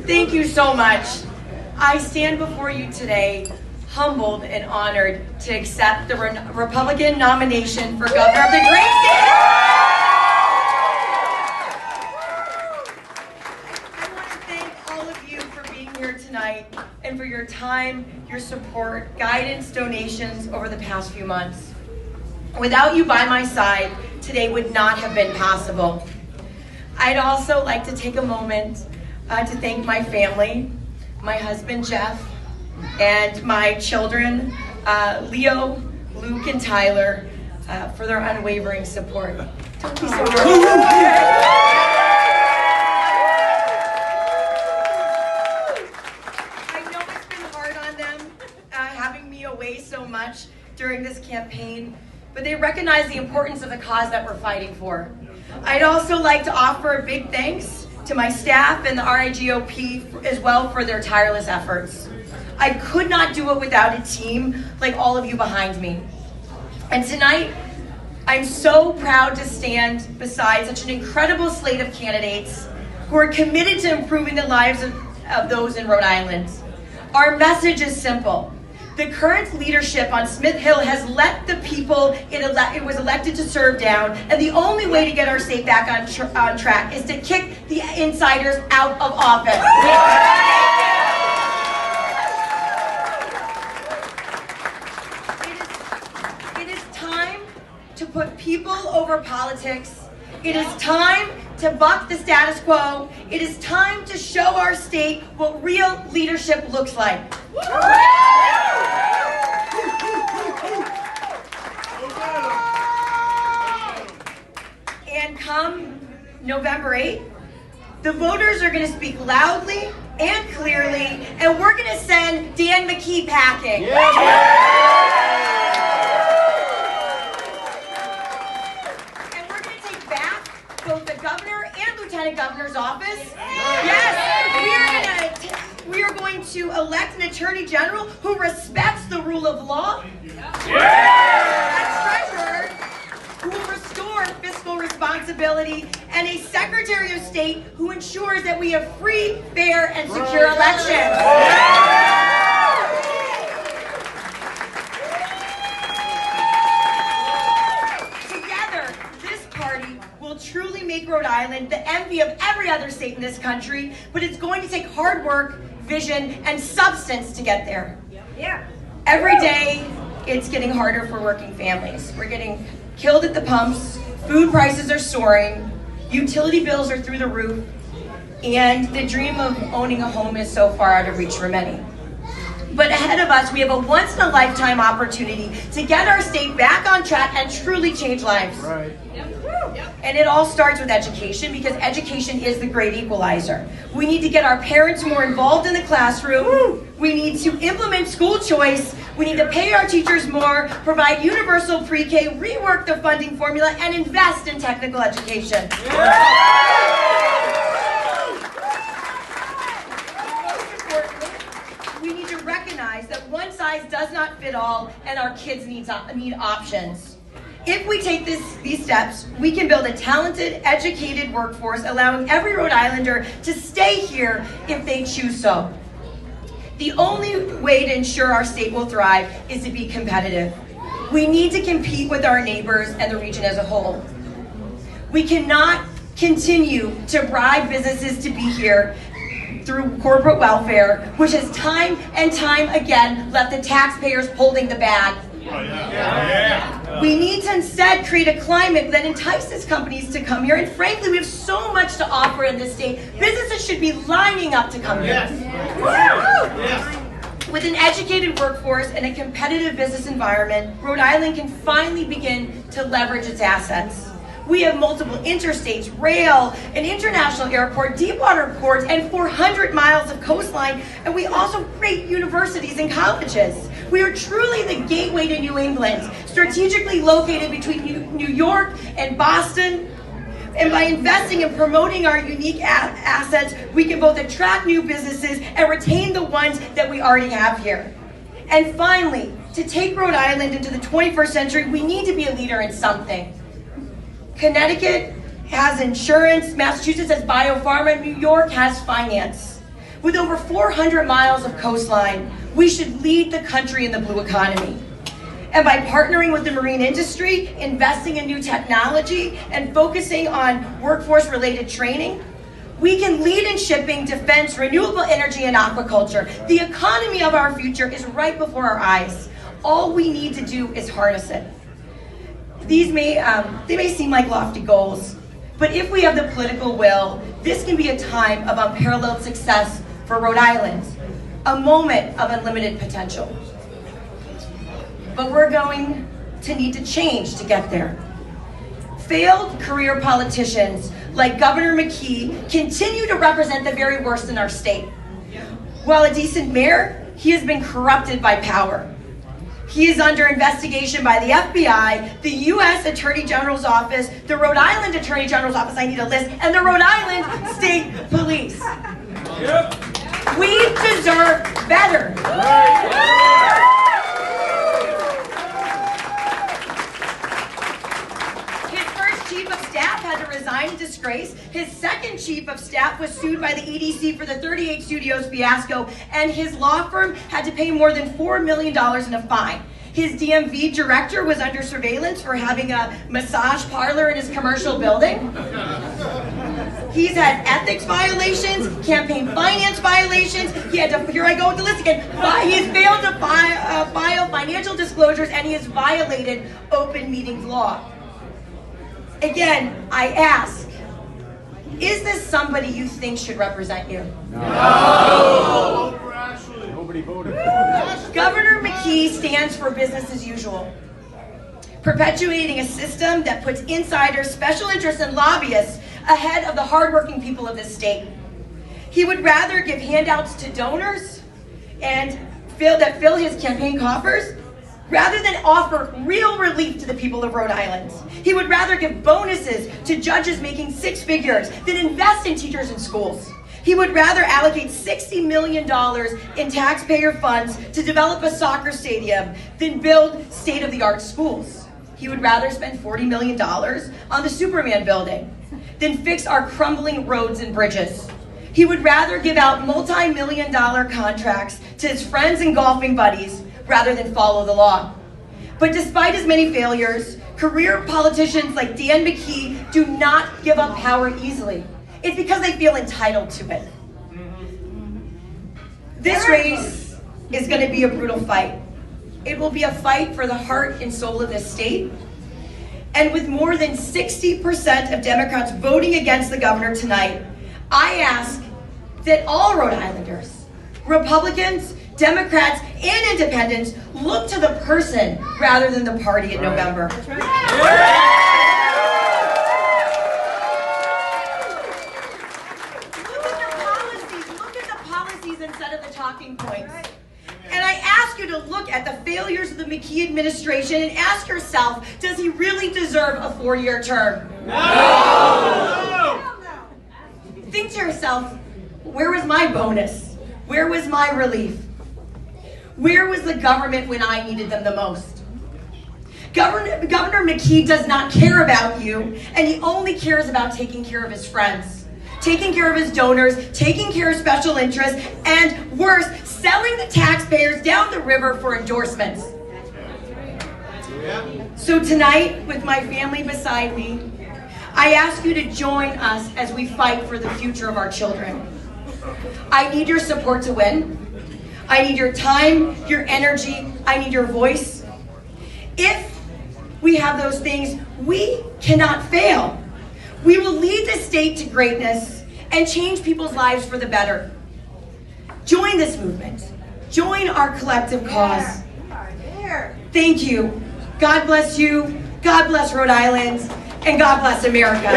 Thank you so much. I stand before you today humbled and honored to accept the Republican nomination for governor of the great state. I want to thank all of you for being here tonight and for your time, your support, guidance, donations over the past few months. Without you by my side, today would not have been possible. I'd also like to take a moment to thank my family, my husband Jeff, and my children, Leo, Luke, and Tyler, for their unwavering support. Don't be so nervous. I know it's been hard on them, having me away so much during this campaign, but they recognize the importance of the cause that we're fighting for. I'd also like to offer a big thanks to my staff and the RIGOP as well for their tireless efforts. I could not do it without a team like all of you behind me. And tonight, I'm so proud to stand beside such an incredible slate of candidates who are committed to improving the lives of those in Rhode Island. Our message is simple. The current leadership on Smith Hill has let the people it was elected to serve down, and the only way to get our state back on track is to kick the insiders out of office. It is time to put people over politics. It is time to buck the status quo. It is time to show our state what real leadership looks like. And come November 8th, the voters are going to speak loudly and clearly, and we're going to send Dan McKee packing. And we're going to take back both the governor and lieutenant governor's office. Yes, we are going to elect an attorney general who respects the rule of law. A treasurer who will restore fiscal responsibility, and a Secretary of State who ensures that we have free, fair, and secure elections. Together, this party will truly make Rhode Island the envy of every other state in this country, but it's going to take hard work, vision, and substance to get there. Every day, it's getting harder for working families. We're getting killed at the pumps, food prices are soaring, utility bills are through the roof, and the dream of owning a home is so far out of reach for many. But ahead of us, we have a once-in-a-lifetime opportunity to get our state back on track and truly change lives. Right. And it all starts with education, because education is the great equalizer. We need to get our parents more involved in the classroom. We need to implement school choice. We need to pay our teachers more, provide universal pre-K, rework the funding formula, and invest in technical education. Most importantly, we need to recognize that one size does not fit all, and our kids need options. If we take these steps, we can build a talented, educated workforce, allowing every Rhode Islander to stay here if they choose so. The only way to ensure our state will thrive is to be competitive. We need to compete with our neighbors and the region as a whole. We cannot continue to bribe businesses to be here through corporate welfare, which has time and time again left the taxpayers holding the bag. We need to instead create a climate that entices companies to come here, and frankly, we have so much to offer in this state. Businesses should be lining up to come here. With an educated workforce and a competitive business environment, Rhode Island can finally begin to leverage its assets. We have multiple interstates, rail, an international airport, deep water ports, and 400 miles of coastline, and we also have great universities and colleges. We are truly the gateway to New England, strategically located between New York and Boston. And by investing and promoting our unique assets, we can both attract new businesses and retain the ones that we already have here. And finally, to take Rhode Island into the 21st century, we need to be a leader in something. Connecticut has insurance, Massachusetts has biopharma, New York has finance. With over 400 miles of coastline, we should lead the country in the blue economy. And by partnering with the marine industry, investing in new technology, and focusing on workforce-related training, we can lead in shipping, defense, renewable energy, and aquaculture. The economy of our future is right before our eyes. All we need to do is harness it. These they may seem like lofty goals, but if we have the political will, this can be a time of unparalleled success for Rhode Island, a moment of unlimited potential. But we're going to need to change to get there. Failed career politicians like Governor McKee continue to represent the very worst in our state. While a decent mayor, he has been corrupted by power. He is under investigation by the FBI, the U.S. Attorney General's Office, the Rhode Island Attorney General's Office, I need a list, and the Rhode Island State Police. We deserve better. Chief of Staff had to resign in disgrace. His second Chief of Staff was sued by the EDC for the 38 Studios fiasco, and his law firm had to pay more than $4 million in a fine. His DMV director was under surveillance for having a massage parlor in his commercial building. He's had ethics violations, campaign finance violations. He had to, here I go with the list again. He's failed to file financial disclosures, and he has violated open meetings law. Again, I ask, is this somebody you think should represent you? No! Nobody voted. Governor McKee stands for business as usual, perpetuating a system that puts insiders, special interests, and lobbyists ahead of the hardworking people of this state. He would rather give handouts to donors and fill his campaign coffers rather than offer real relief to the people of Rhode Island. He would rather give bonuses to judges making six figures than invest in teachers and schools. He would rather allocate $60 million in taxpayer funds to develop a soccer stadium than build state-of-the-art schools. He would rather spend $40 million on the Superman building than fix our crumbling roads and bridges. He would rather give out multi-million-dollar contracts to his friends and golfing buddies rather than follow the law. But despite his many failures, career politicians like Dan McKee do not give up power easily. It's because they feel entitled to it. This race is going to be a brutal fight. It will be a fight for the heart and soul of this state. And with more than 60% of Democrats voting against the governor tonight, I ask that all Rhode Islanders, Republicans, Democrats, and Independents look to the person rather than the party in November. That's right. Look at the policies instead of the talking points. And I ask you to look at the failures of the McKee administration and ask yourself, does he really deserve a 4-year term? No! Think to yourself, where was my bonus? Where was my relief? Where was the government when I needed them the most? Governor McKee does not care about you, and he only cares about taking care of his friends, taking care of his donors, taking care of special interests, and worse, selling the taxpayers down the river for endorsements. So tonight, with my family beside me, I ask you to join us as we fight for the future of our children. I need your support to win. I need your time, your energy, I need your voice. If we have those things, we cannot fail. We will lead the state to greatness and change people's lives for the better. Join this movement. Join our collective cause. Thank you. God bless you. God bless Rhode Island. And God bless America.